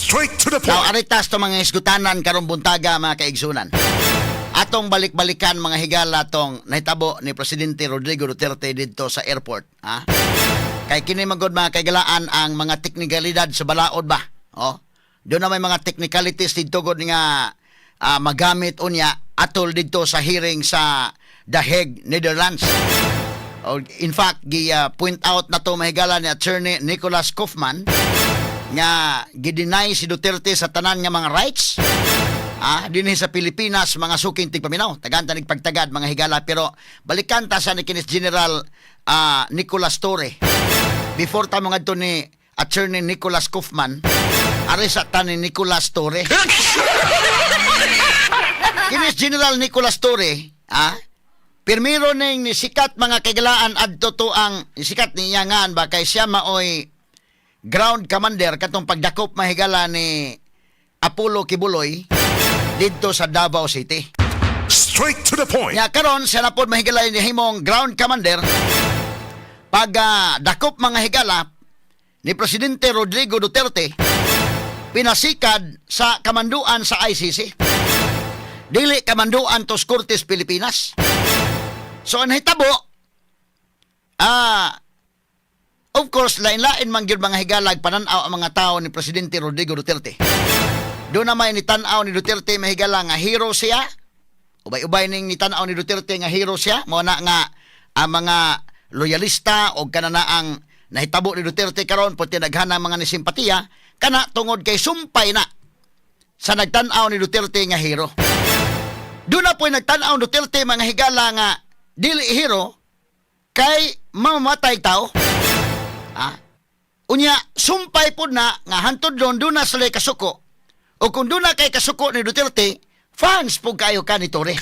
Straight to the Now, point. aritas to mga isgutanan karong buntaga mga kaigsunan. Atong balik-balikan mga higala tong nahitabo ni Presidente Rodrigo Duterte dito sa airport. Ha? Kay kini magod mga kaigalaan ang mga teknikalidad sa balaod ba? Oh. Doon na may mga technicalities dito gud nga magamit unya atol dito sa hearing sa The Hague, Netherlands. In fact, point out na to mahigala ni Attorney Nicholas Kaufman nga gideny si Duterte sa tanan nga mga rights. Dinhi sa Pilipinas mga suking tigpaminaw, tagan ta nigpagtagad mga higala, pero balikan ta sa ni kinis General Nicolas Torre. Before ta mga to ni Attorney Nicholas Kaufman, ari sa ta ni Nicolas Torre. Kinis General Nicolas Torre, pirmiro ning ni sikat mga kagalaan adto to ang sikat niya ngan ba kay siya maoy ground commander katong pagdakop mahigala ni Apollo Kibuloy dito sa Davao City. Straight to the point. Nya karon siya na pod mahigala ni himong ground commander pag dakop mga higala ni Presidente Rodrigo Duterte pinasikad sa kamanduan sa ICC. Dili kamanduan tos Kortes Pilipinas. So ang hitabo, of course, lain-lain man gyud mga higalag pananaw ang mga tao ni Presidente Rodrigo Duterte. Doon na may nitanaw ni Duterte mahigala nga hero siya. Ubay-ubay ning nitanaw ni Duterte nga hero siya. Mao na nga ang mga loyalista o kanana ang nahitabo ni Duterte karon pati naghanang mga nisimpatiya kana tungod kay sumpay na sa nagtanaw ni Duterte nga hero. Doon na po'y nagtanaw ni Duterte mga higala nga dili hero kay mamamatay tao. Unya sumpay po na nga hantod doon na sila kasuko. O kung doon na kay kasuko ni Duterte, fans po kayo ka ni Torre.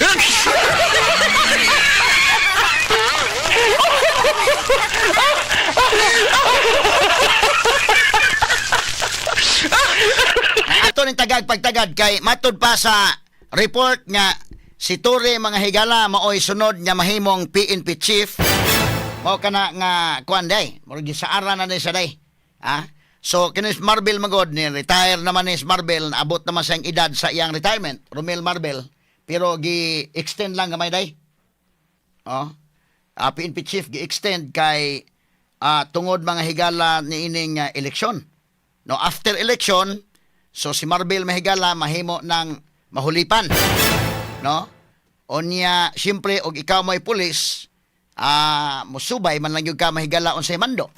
Ato ning tagag-pagtagad kay matod pa sa report nga si Torre mga higala maoy sunod nga mahimong PNP chief. Mao kana nga kuan day, murag sa ara na day sa day. So kinis Marbel magod ni retire naman ni Marbel, naabot naman sa edad sa iyang retirement, Romel Marbel, pero gi-extend lang gamay day. PNP chief gi-extend kay tungod mga higala ni ining eleksyon. No, after election, so si Marbel mahigala mahimo ng mahulipan. No? Onya, siyempre og ikaw may pulis, musubay man lang yung ka mahigala unsay mando.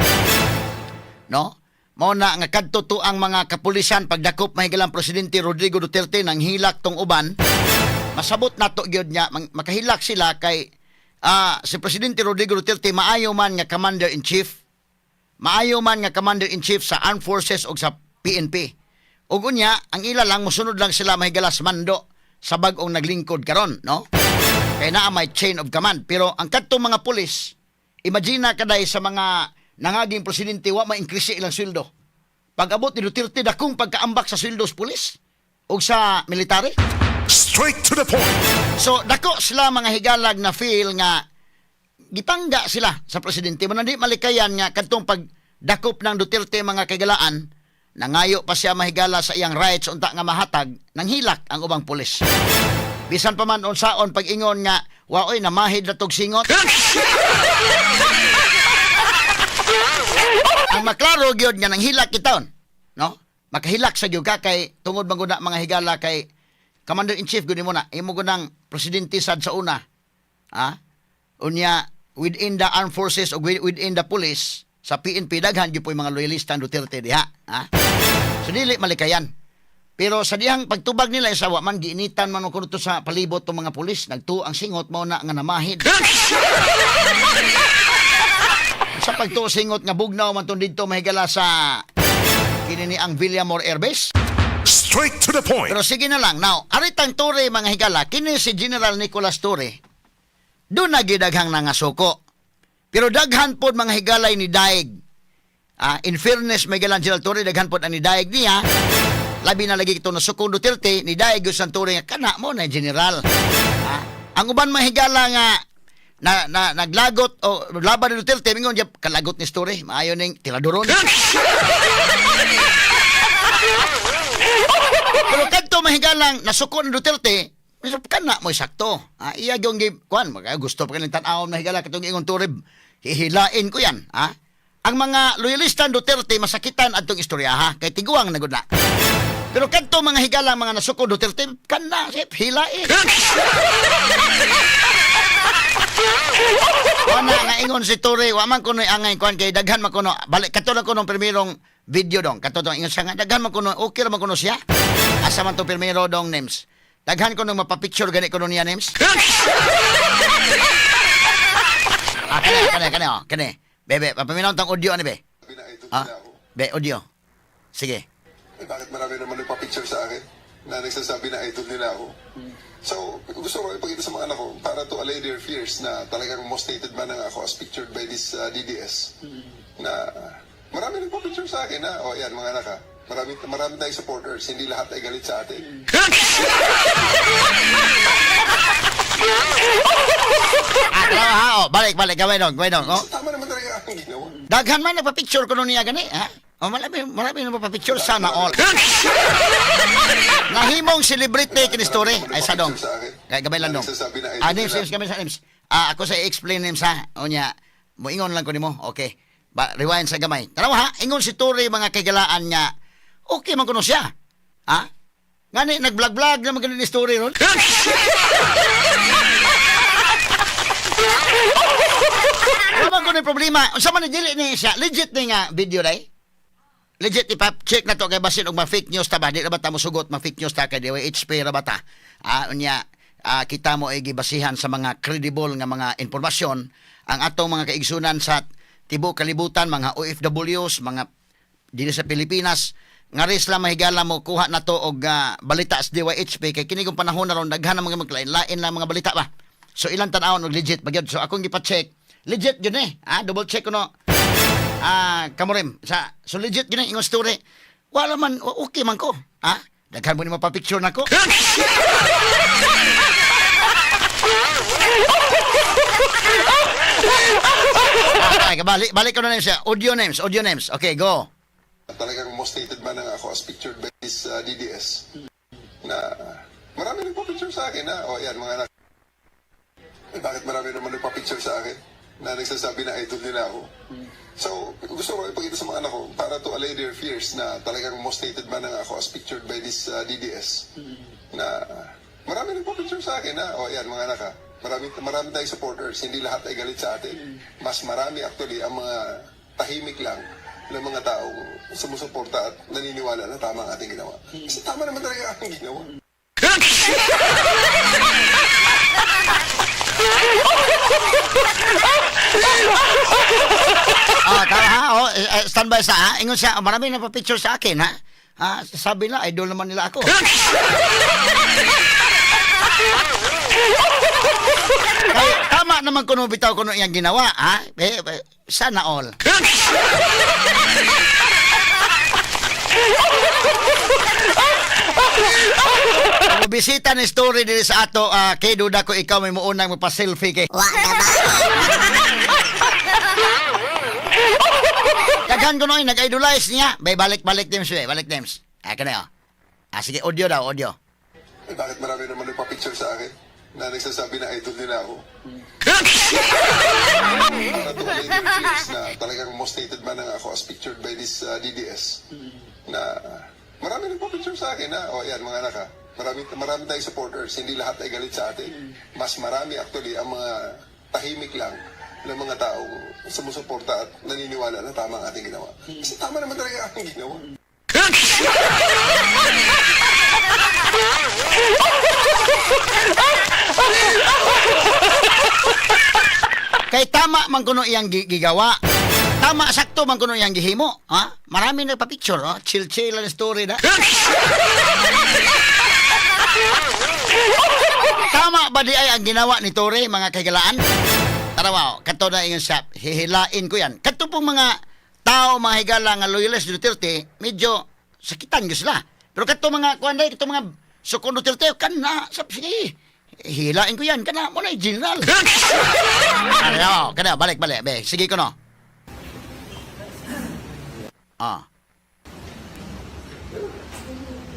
No? Mao na nga kadto to ang mga kapulisan pagdakop mahigalang Presidente Rodrigo Duterte nang hilak tong uban. Masabot nato gyud nya makahilak sila kay si Presidente Rodrigo Duterte maayo man nga commander-in-chief. Maayo man nga commander-in-chief sa Armed Forces o sa PNP. Ug unya, ang ila lang mosunod lang sila mahigalas mando sa bag-ong naglingkod karon, no? Kaya naa may chain of command. Pero ang kadto mga pulis, imagine na kaday sa mga nangaging presidente wa ma-increase ilang sweldo. Pag-abot ni Duterte dakong pagkaambak sa sweldo sa pulis o sa military. Straight to the point. So dako sila mga higalag na feel nga gitangga sila sa presidente. Manandi malikayan nga kadtong pagdakop ng Duterte mga kagalaan, nangayo pa siya mahigala sa iyang rights unta nga mahatag nang hilak ang ubang pulis. Bisan pa man unsaon pag-ingon nga waoy namahid na tog singot. Ang maklaro gyud nga nang hilak kitawon, no? Makahilak sa gyud ka kay tungod maguna mga higala kay Commander-in-Chief gud mo na imo gunang presidente sad sa una. Unya within the armed forces o within the police sa PNP daghan gyud po'y mga loyalista ng Duterte diha. So dili malikayan. Pero sa dihang pagtubag nila sa wa man giinitan man kuno to sa palibot tong mga pulis, nagtuo ang singot mao na nga namahid. Sa pagtuo singot nga bugnaw man tong didto mahigala sa kini ni ang Villamor Air Base. Straight to the point. Pero sige na lang. Now, aritang Torre mga higala, kini si General Nicolas Torre. Doon na gidaghang nangasuko. Pero daghan pod mga higalay ni Daig. In fairness, may galang General Torre, daghan pod ang ni Daig niya. Labi na lagi ito na suko Duterte, ni Daig yung Torre nga, kana mo na General. Ang uban mga higala nga, naglagot o laban ni Duterte, mingon diya, kalagot ni Torre, maayo ning tiradoron. higalang nasuko ni Duterte, kana mo sakto. Iya yung kuan, gusto pa kaning tan-awon na higala katong ingon turib. Hihilain ko yan, ha? Ang mga loyalista ng Duterte masakitan adtong istorya, ha? Kay tiguang na gud na. Pero kadto mga higala mga nasuko Duterte, kana sip hilain. Wala nga ingon si Tore, wa man kuno angay kuan kay daghan man kuno. Balik katulad ko nung primerong video dong. Katulad ingon siya nga daghan man kuno, okay ra man kuno siya. Asa man to primero dong names. Daghan ko nung mapapicture gani kuno niya names. Kani. Bebe, papaminaw tang audio ani be. Be audio. Sige. Bakit marami naman nagpa-picture sa akin na nagsasabi na idol nila ako? So, gusto ko ipakita sa mga anak ko para to allay their fears na talagang most hated man nga ako as pictured by this DDS. Na marami nagpa-picture sa akin na, yan mga anak ha, marami tayong supporters, hindi lahat ay galit sa atin. Balik, gawin dong. Tama naman talaga ang ginawa. Daghan man nagpa-picture ko niya gani, ha? Marami nagpa-picture sana all. Nahimong celebrity kini story. Ay sa dong. Kay gabay lang dong. Names kami sa names. Ako sa explain names ha. Unya, mo ingon lang ko nimo. Okay. Rewind sa gamay. Tanawa ha, ingon si Tori mga kagalaan niya. Okay man kuno siya. Ha? Ngani nag-vlog naman ganun ni story ron. Wala ko na problema. Unsa man dili ni siya? Legit ni nga video dai. Legit ipap-check na to kay basin og ma-fake news ta ba? Di ra ba ta mo sugot ma-fake news ta kay HP ra ba ta? Unya kita mo ay gibasihan sa mga credible nga mga impormasyon ang atong mga kaigsunan sa tibuok kalibutan, mga OFWs, mga dili sa Pilipinas nga ris lang mahigala mo kuha na to og balita sa DYHP kay kini kong panahon na ron daghan na mga maglain-lain lang mga balita ba. So ilang tan-awon og legit pagyud. So akong gipa-check. Legit yun double check ko no. Kamurim so legit yun ingon story. Wala man okay man ko. Daghan mo ni mapapicture na ko. Balik ko na names siya. Audio names. Okay, go. Talagang most hated man nga ako as pictured by this DDS. Na marami nagpa-picture sa akin na, yan mga anak. Bakit marami naman nagpa-picture sa akin na nagsasabi na idol nila ako? So, gusto ko ipakita sa mga anak ko para to allay their fears na talagang most hated man nga ako as pictured by this DDS. Na marami nagpa-picture sa akin na, yan mga anak ha. Marami tayong supporters, hindi lahat ay galit sa atin. Mas marami actually ang mga tahimik lang ng mga taong sumusuporta at naniniwala na tama ang ating ginawa. Kasi tama naman talaga ang ginawa. Tama ha. Standby sa ha. Ingon siya, marami na pa-picture sa akin ha. Sabi na, idol naman nila ako. Kaya, tama naman kuno bitaw kuno iyang ginawa, ha? Sana all. Bisita ni story dili sa ato, kay duda ko ikaw may muunang magpa-selfie kay. Daghan ko noy nag-idolize niya. Balik names. Balik names. Kana sige, audio daw, audio. Bakit marami naman nagpa-picture sa akin na nagsasabi na idol nila ako? Para to allay their fears na talagang most hated man nga ako as pictured by this DDS. Na marami nagpa-picture sa akin na, yan mga anak ha. Marami tayong supporters, hindi lahat ay galit sa atin. Mas marami actually ang mga tahimik lang ng mga taong sumusuporta at naniniwala na tama ang ating ginawa. Kasi tama naman talaga ang ginawa. Kay tama man kuno iyang gigawa. Tama sakto man kuno iyang gihimo, ha? Marami nagpa-picture, ha? Chill ang story na. Tama ba di ay ang ginawa ni Tore mga kagalaan? Tarawa, kato na ingon siya, hihilain ko yan. Kato pong mga tao, mga higala nga loyalist Duterte, medyo sakitan ko sila. Pero kato mga kuanday, kato mga sukon Duterte, sige, hilain ko yan, kana mo na general. Kana, balik, be, sige ko no.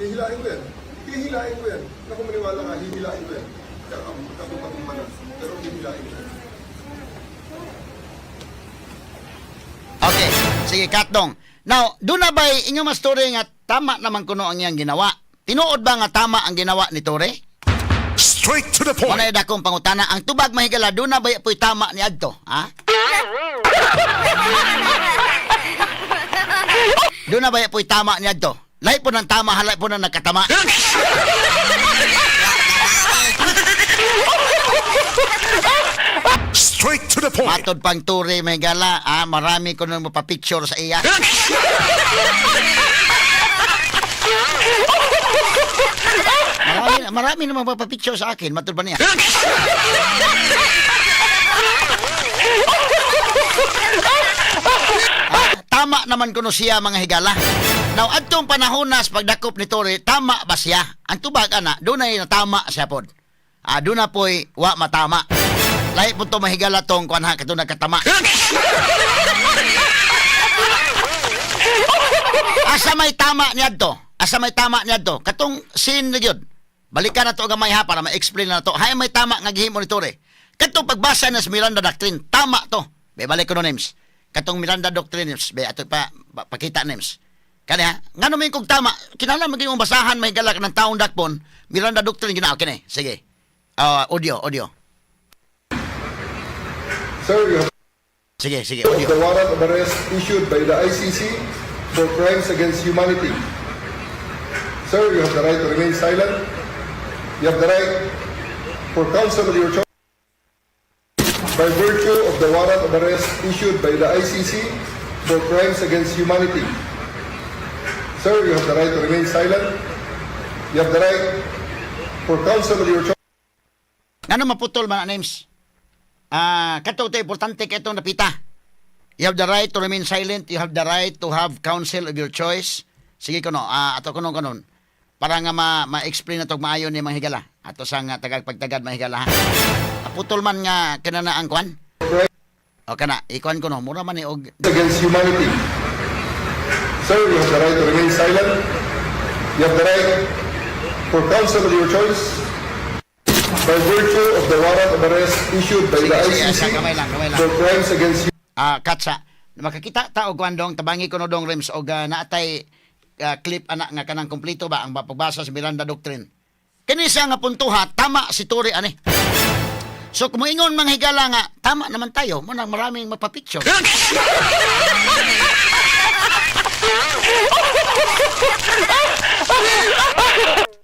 Hihilain ko yan. Hihilain ko yan. Naku, maniwala ka, hihilain ko yan. Kapag pero hihilain ko yan. Okay, sige, Katdong. Now, doon na ba'y inyong mas story nga tama naman kuno ang iyang ginawa? Tinuod ba nga tama ang ginawa ni Tore? Straight to the point. Muna dakong pangutana, ang tubag mahigala, doon na ba'y po'y tama ni Adto? Ha? Doon na ba'y po'y tama ni Adto? Lahi po ng tama, halay po ng nagkatama. Straight to the point. Matod pang Tore mahigala, marami ko nang mapapicture sa iya. Marami na mapapicture sa akin, matod pa niya. Tama naman kuno siya mga higala. Now, adtong panahonas pagdakop ni Tore, tama ba siya? Ang tubag ana, doon na tama siya pod. Doon na po'y wa matama. Lahi po ito mahigala tong kuhan ha, kato nagkatama. Asa may tama niya to? Asa may tama niya to? Katong scene na yun. Balikan na to gamay ha para ma-explain na to. Hay may tama nga gihimo ni Tore. Katong pagbasa na sa Miranda Doctrine, tama to. Be balik ko no names. Katong Miranda Doctrine names, be ato pakita names. Kani ha, ngano may kog tama, kinahanglan maging basahan may galak ng taong dakpon, Miranda Doctrine gina okay na. Sige. Audio. Sir, you have Sige, the audio. warrant of arrest issued by the ICC for crimes against humanity. Sir, you have the right to remain silent. You have the right for counsel of your choice. By virtue of the warrant of arrest issued by the ICC for crimes against humanity. Sir, you have the right to remain silent. You have the right for counsel of your choice. Ngano maputol man ang names? Kato ito importante kay itong napita. You have the right to remain silent. You have the right to have counsel of your choice. Sige ko no, ato ko kanon. Para nga ma-explain na itong maayon ni mga higala. Ato sa nga tagagpagtagad mga higala ha. Putol man nga kanana ang kwan. O kana, ikuan ko no, mura man ni og Against humanity. Sir, you have the right to remain silent. You have the right for counsel of your choice. By virtue of the warrant of arrest issued by the ICC kamay lang. for crimes against Katsa, makakita ta og kwan dong tabangi ko no dong Rems og naatay clip anak nga kanang kompleto ba ang pagbasa sa Miranda Doctrine. Kini siya nga puntuha, tama si Tore ani. So kung moingon mga higala nga, tama naman tayo, mo nang maraming mapapicture.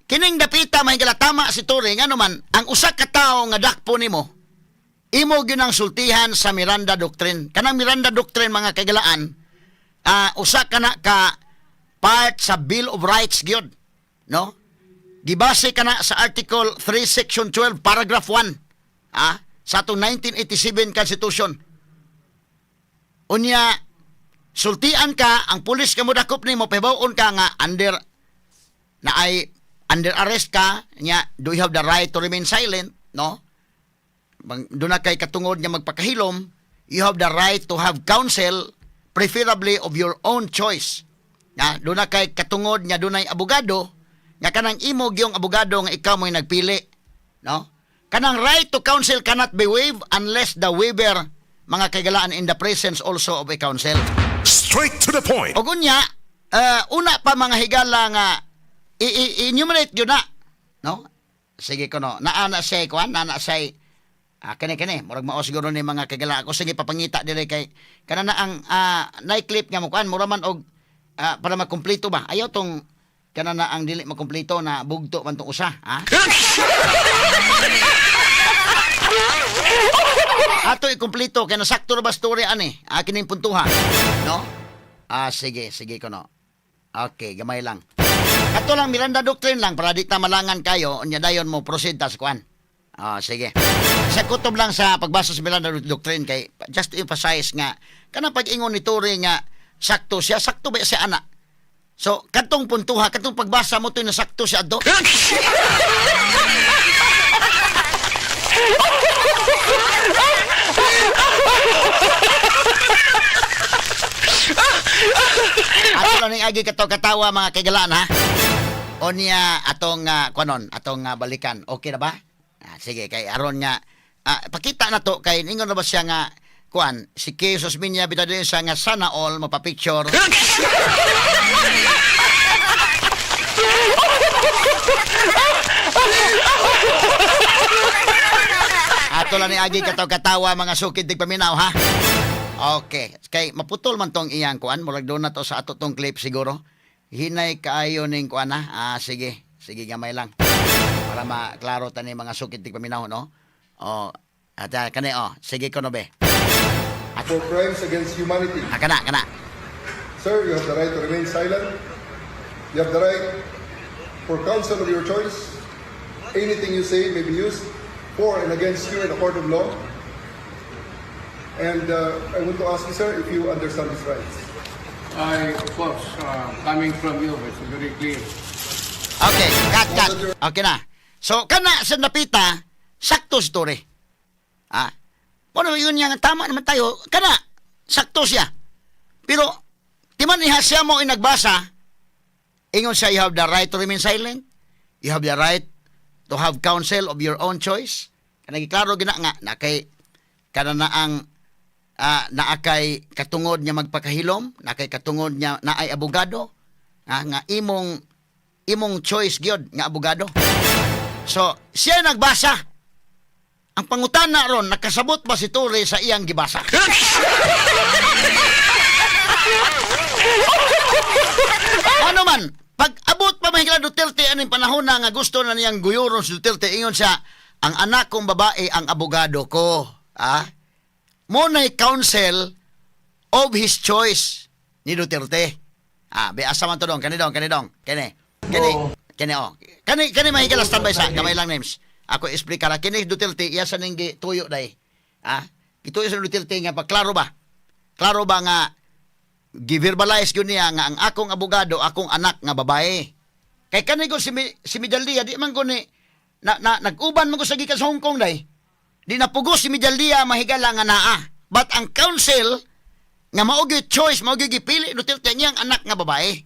Kining dapita mga higala, tama si Tore, nga naman, ang usa ka tawo nga dakpo nimo, imo gyud ang sultihan sa Miranda Doctrine. Kanang Miranda Doctrine mga kagalaan, usa kana ka part sa Bill of Rights gyud, no? Gibase kana sa Article 3 Section 12 Paragraph 1, sa atong 1987 Constitution. Unya sultian ka, ang pulis ka mo dakop nimo, pahibawon ka nga under arrest ka, nya do you have the right to remain silent, no? Doon na kay katungod niya magpakahilom, you have the right to have counsel, preferably of your own choice. Doon na kay katungod niya doon ay abogado, nga kanang imo gyung abogado nga ikaw mo'y nagpili. No? Kanang right to counsel cannot be waived unless the waiver, mga kagalaan, in the presence also of a counsel. Straight to the point. O gunya, una pa mga higala nga, enumerate yun na. No? Sige ko no, naana say kuan, naana say kani murag mao siguro ni mga kagala ako sige papangita dire kay kanana ang na-clip nga mo kuan mura man og para makumpleto ba ayaw tong kanana ang dili makumpleto na bugto man tong usa ato ikumpleto kay nasakto ra ba story ani kining puntuha no sige ko no okay gamay lang ato lang Miranda Doctrine lang para di ta malangan kayo unya dayon mo proceed ta sa kuan. Sige. Sa kutob lang sa pagbasa sa Miranda Doctrine kay just to emphasize nga kanang pag-ingon ni Tore nga sakto ba siya ana. So katong puntuha, katong pagbasa mo to na sakto siya do. Ato lang ning agi katawa mga kagalaan ha. O Onya atong kuanon, atong balikan. Okay na ba? Sige kay aron nga pakita na to kay ningon na ba siya nga kuan si Jesus Minya bitadin siya nga sana all mapapicture. Ato lang ni agi katawa mga sukid tig paminaw ha. Okay, kay maputol man tong iyang kuan, murag doon na to sa ato tong clip siguro. Hinay kaayo ning kuan na. Sige gamay lang. Para maklaro tani mga sukid tig paminaw no. At kani sige ko no be. For crimes against humanity. Kana. Sir, you have the right to remain silent. You have the right for counsel of your choice. Anything you say may be used for and against you in a court of law. And I want to ask you, sir, if you understand these rights. Of course, coming from you, it's very clear. Okay, cut. Okay na. So kana sa napita, sakto story. Ano yun yang tama naman tayo, kana sakto siya. Pero timan iha siya mo inagbasa, ingon siya, you have the right to remain silent. You have the right to have counsel of your own choice. Kanang klaro gina nga na kay kana na ang naakay katungod niya magpakahilom, naakay katungod niya naay abogado, nga imong choice gyud nga abogado. So, siya nagbasa. Ang pangutana ron, nakasabot ba si Torre sa iyang gibasa? Ano man, pag abot pa mahigla Duterte aning panahon na nga gusto na niyang guyuron si Duterte, ingon siya, ang anak kong babae ang abogado ko. Muna'y counsel of his choice ni Duterte. Beasa man to dong, kani mahigala standby sa gamay lang names. Ako explica ra kini Duterte iya sa ning tuyo day. Ito sa Duterte nga klaro ba nga gi-verbalize gyud niya nga ang akong abogado akong anak nga babae. Kay kani ko si Midaldia di man ko ni nag-uban man ko sa gikan sa Hong Kong day. Di napugos si Midaldia mahigala nga naa. But ang counsel nga mao gyud choice, mao gyud gipili Duterte niyang anak nga babae.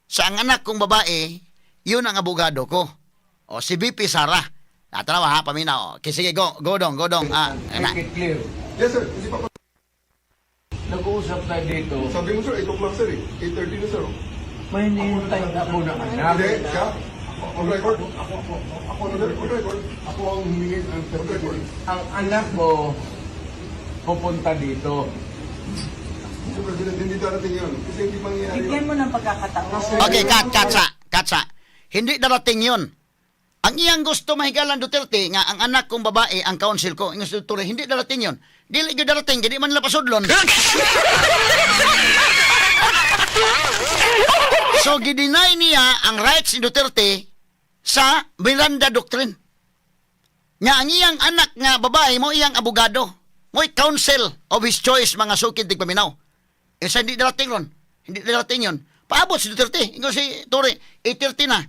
Sa ang anak kong babae, yun ang abogado ko. O si BP Sara. Tanawa ha, paminaw. Okay, sige, go dong. Make it clear. Yes, sir. Hindi pa po. Nag-uusap tayo dito. Sabi mo, sir, 8 o'clock, sir. 8:30 na, sir. May hinihintay na ako na anak. Hindi, siya. On record. Ako On record. Ako ang humingi ng On record. Ang anak mo pupunta dito. Sir President, hindi darating yun. Kasi hindi mangyayari Bigyan yun. mo ng pagkakataon. Okay, katsa. Hindi darating yun. Ang iyang gusto mahigalan Duterte nga ang anak kong babae ang counsel ko. Ang gusto Duterte, hindi darating yun. Dili gyud darating, hindi man nila pasudlon. So, gidinay niya ang rights ni Duterte sa Miranda Doctrine. Nga ang iyang anak nga babae mo iyang abogado. Mo'y counsel of his choice mga sukid tig paminaw. Isa hindi darating ron. Hindi darating yun. Paabot si Duterte. Ingo si Torre, 8:30 na.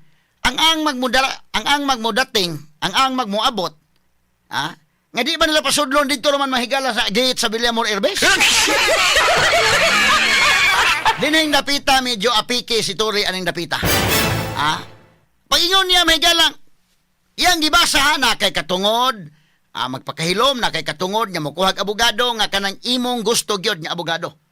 Ang magmudating, ang magmuabot, nga di ba nila pasudlon dito naman mahigala sa gate sa Villamor Airbase? Dining dapita, medyo apike si Torre aning dapita. Pag-ingon niya mahigala, iyang gibasa na kay katungod, magpakahilom na kay katungod, nga mukuhag abogado, nga kanang imong gusto gyud nga abogado.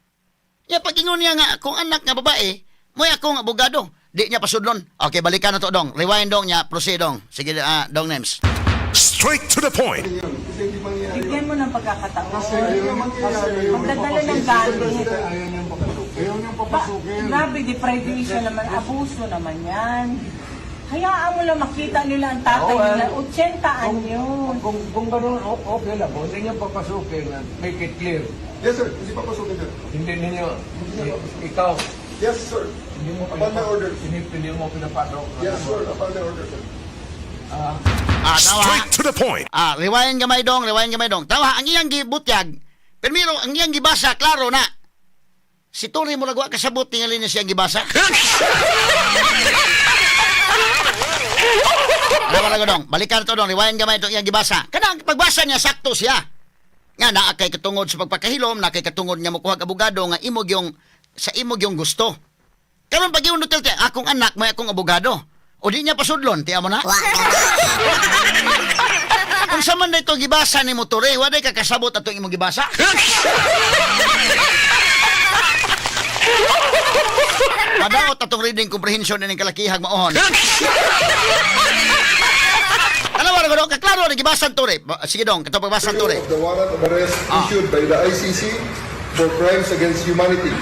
Pag-ingon niya nga, kung anak nga babae, mo'y akong abogado. Di niya pasudlon. Okay, balikan na to dong. Rewind dong niya, proceed dong. Sige, dong names. Straight to the point. Kasi hindi mangyayari yun. Bigyan mo ng pagkakataon. Ayaw mangyayari yun. Magdadala ng galit. Ayaw niyang papasukin. Grabe, deprivation naman. Abuso naman yan. Hayaan mo lang makita nila ang tatay nila. 80 anyo. Kung gano'n, okay lang. Kung hindi niyo papasukin, make it clear. Yes, sir. Hindi pa pasukin, sir. Hindi ninyo, ikaw, Yes, sir. hindi mo Upon my order. hindi mo pinapasok. Yes, sir. Upon my order, sir. Tawa. Straight to the point. Rewind gamay dong. Tawa, ang iyang gibutyag. Pero ang iyang gibasa, klaro na. Si Torre mo nagwa kasabot, tingali niya siyang gibasa. Wala dong. Balikan to dong. Rewind gamay dong iyang gibasa. Kanang pagbasa niya, sakto siya. Nga na kay katungod sa pagpakahilom, na kay katungod niya mukuhag abogado, nga imog yung sa imog yung gusto. Karon pag yung Duterte, akong anak, may akong abogado. O di niya pasudlon, tiya mo na? Kung sa man na ito gibasa ni motore, waday ka kasabot atong imong gibasa. Madaot atong reading comprehension ng kalakihag maohon. Alam mo, Ragodo, kaklaro na gibasan tore. Sige dong, ito pagbasan tore. Of the warrant of arrest issued by the ICC for crimes against humanity.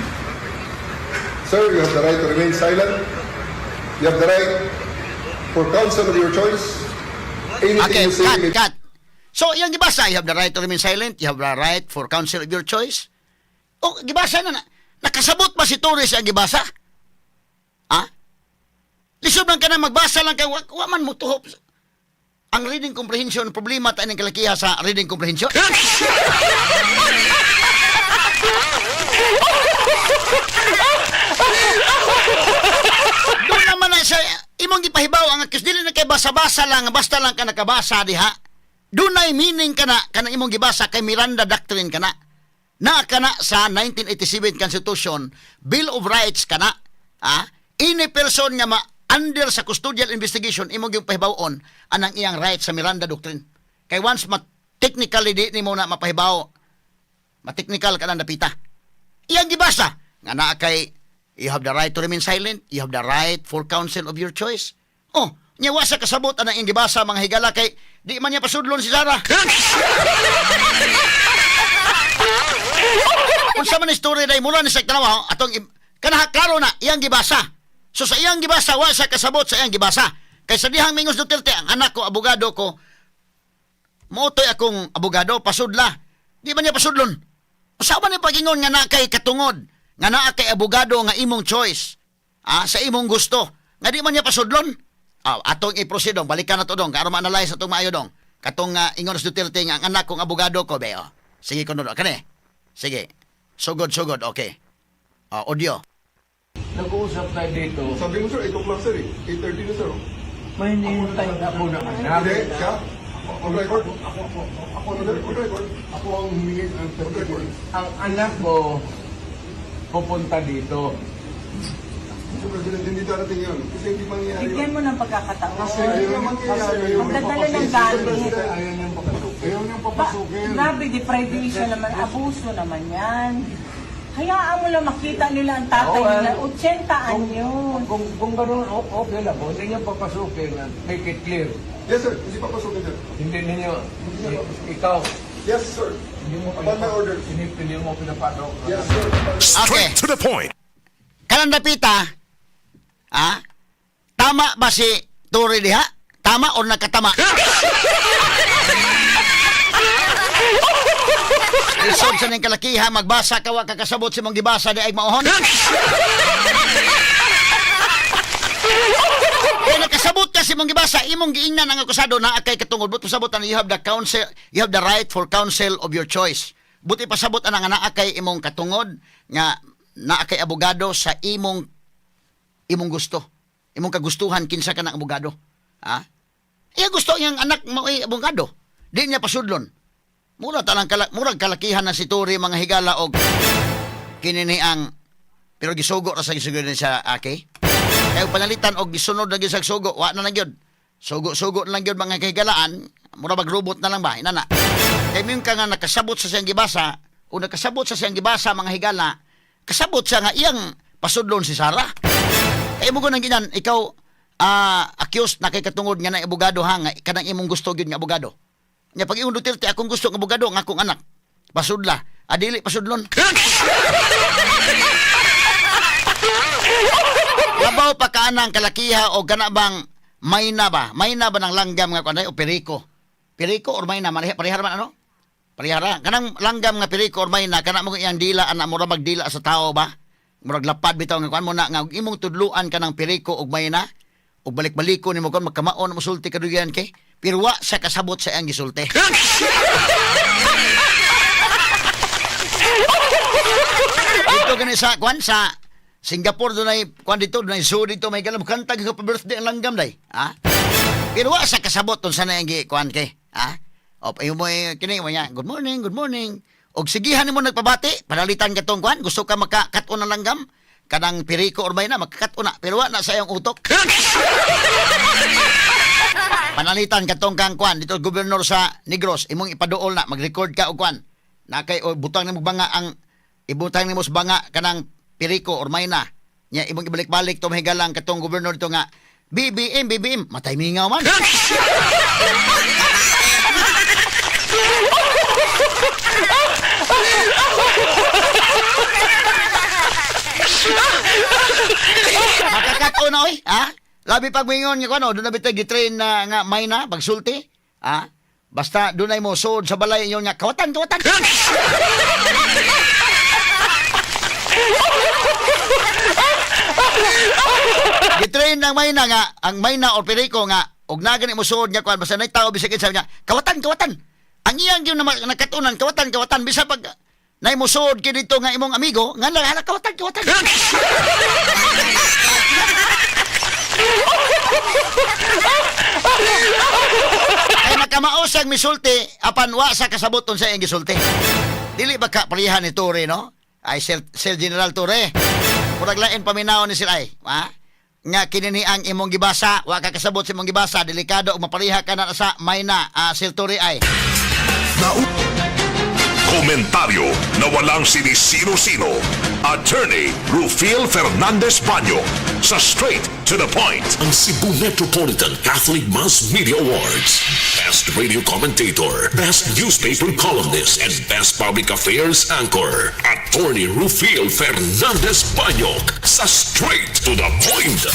Sir, you have the right to remain silent. You have the right for counsel of your choice. Anything Okay, you say cut. So, yung gibasa, you have the right to remain silent, you have the right for counsel of your choice. O, gibasa na. Nakasabot ba si Torres ang gibasa? Ha? Lisod lang ka na, magbasa lang ka, wa man mo tuhop. Ang reading comprehension, problema tayo ng kalakiha sa reading comprehension. Doon naman na sa imong gipahibaw ang akis dili na kay basa-basa lang basta lang ka nakabasa diha. Doon ay meaning ka na kanang imong gibasa kay Miranda Doctrine ka na. Na kana sa 1987 Constitution, Bill of Rights kana. Any person nga under sa custodial investigation imong yung pahibawon anang iyang right sa Miranda Doctrine. Kay once technically di nimo na mapahibaw, ma-technical ka na napita. Iyang gibasa nga naa kay you have the right to remain silent, you have the right for counsel of your choice. Oh, nyawa sa kasabot anang iyang gibasa mga higala kay di man niya pasudlon si Sarah. Unsa man istorya day mula ni sa tanaw atong kana klaro na iyang gibasa. So sa iyang gibasa wa sa kasabot sa iyang gibasa. Kay sa dihang Mingos Duterte ang anak ko abogado ko motoy akong abogado pasudla. Di ba niya pasudlon? Usa man ni pagingon nga na kay katungod nga naa kay abogado nga imong choice. Sa imong gusto. Nga di man niya pasudlon. Atong i-proceed dong, balikan na to dong, karon ma-analyze atong maayo dong. Katong ingon sa Duterte nga ang anak kong abogado ko beo. Sige kuno kani. Sige. Sugod, okay. Audio. Nag-uusap tayo dito. Sabi mo sir, 8 o'clock sir eh. 8:30 na sir. May hinihintay na po na anak. Hindi, siya. On record. Ako on record. Ako ang humingi ng record. Ang anak ko pupunta dito. Mr. President, hindi darating yun. Kasi hindi mangyayari yun. Bigyan mo ng pagkakataon. Kasi ayaw mangyayari yun. Magdadala ng galit. Ayaw niyang papasukin. Ayaw niyang papasukin. Grabe, deprivation naman. Abuso naman yan. Hayaan mo lang makita nila ang tatay nila. 80 anyos. Kung gano'n, okay lang. Kung hindi niyo papasukin, make it clear. Yes sir, hindi papasukin sir. Hindi ninyo, ikaw, Yes sir. hindi mo Upon my order. hindi mo pinapasok. Yes sir. Okay. Straight to the point. Kanang dapita, tama ba si Tore diha? Tama o nakatama? Isod sa ning kalakiha, magbasa ka wa kakasabot si mong gibasa di ay maohon. Kaya nakasabot ka si mong gibasa, imong giingnan ang akusado na akay katungod. But pasabot na you have the right for counsel of your choice. Buti pasabot na nga naa kay imong katungod nga naa kay abogado sa imong gusto. Imong kagustuhan kinsa ka ng abogado. Iya gusto niyang anak mo ay abogado. Di niya pasudlon. Murag kalakihan na si Turi mga higala og kinini ang pero gisugo ra sa gisugo ni sa aki. Kaya panalitan og gisunod na gyud sa sugo, wa na lang gyud. Sugo na lang gyud mga kahigalaan, mura magrobot na lang ba inana. Kay mingon ka nga nakasabot sa siyang gibasa, o nakasabot sa siyang gibasa mga higala, kasabot siya nga iyang pasudlon si Sarah. Kay mo nang ginan ikaw accused na kay katungod nga na abogado ha nga kanang imong gusto gyud nga abogado. Nya pag imong Duterte akong gusto nga abogado nga akong anak. Pasudla, adili pasudlon. Labaw pa kaanang kalakiha o kana bang mayna ba? Mayna ba ng langgam nga kanay o periko? Periko or mayna parehara man ano? Parehara. Kanang langgam nga periko or mayna kana mo iyang dila ana mura magdila sa tao ba? Murag lapad bitaw nga kuan mo na nga imong tudluan kanang periko og mayna og balik-baliko nimo kon magkamaon mo sulti kaduyan kay pero wa sa kasabot sa iyang gisulti. Ito gani sa kuan sa Singapore dunay kuan dito dunay zoo dito may kalam kanta ga birthday ang langgam day. Pero wa sa kasabot ton sana yang kuan kay. O payo mo kini mo nya good morning. Og sigihan nimo nagpabati, panalitan ka tong kuan, gusto ka makakat-on ng langgam, kanang piriko or may na magkakat una pero wa na sa iyong utok. Panalitan katong kang kwan dito gobernador sa Negros imong ipaduol na mag-record ka og kwan. Na kay o butang nimo banga ang ibutang nimo sa banga kanang piriko or may na. Nya imong ibalik-balik to mahigalang katong gobernador to nga BBM matay mingaw man. Makakato na oy, ha? Labi pag mingon nga kuno, doon na bitay gitrain na nga may na pagsulti, ha? Basta doon ay mo sud sa balay inyo nga kawatan. Gitrain ng may na nga, ang may na o piriko nga, og nagani mo sud nga kuan basta nay tao bisag sabi niya, kawatan. Ang iyang gyud na nakatunan kawatan bisa pag nay mo sud kini dito nga imong amigo, nga naghala kawatan. Ay nakamausag misulti apan wa sa kasabuton sa iyang gisulti. Dili ba ka parihan ni Torre no? Ay Sir General Torre. Murag lain paminaw ni sila ay, ha? Nga kinini ang imong gibasa, wa ka kasabot sa imong gibasa, delikado ug mapariha ka na sa Mayna, Sir Torre ay. Komentaryo na walang sinisino-sino. Attorney Rufil Fernandez Banyo sa Straight to the Point. Ang Cebu Metropolitan Catholic Mass Media Awards. Best Radio Commentator, Best Newspaper Columnist, and Best Public Affairs Anchor. Attorney Rufil Fernandez Banyo sa Straight to the Point.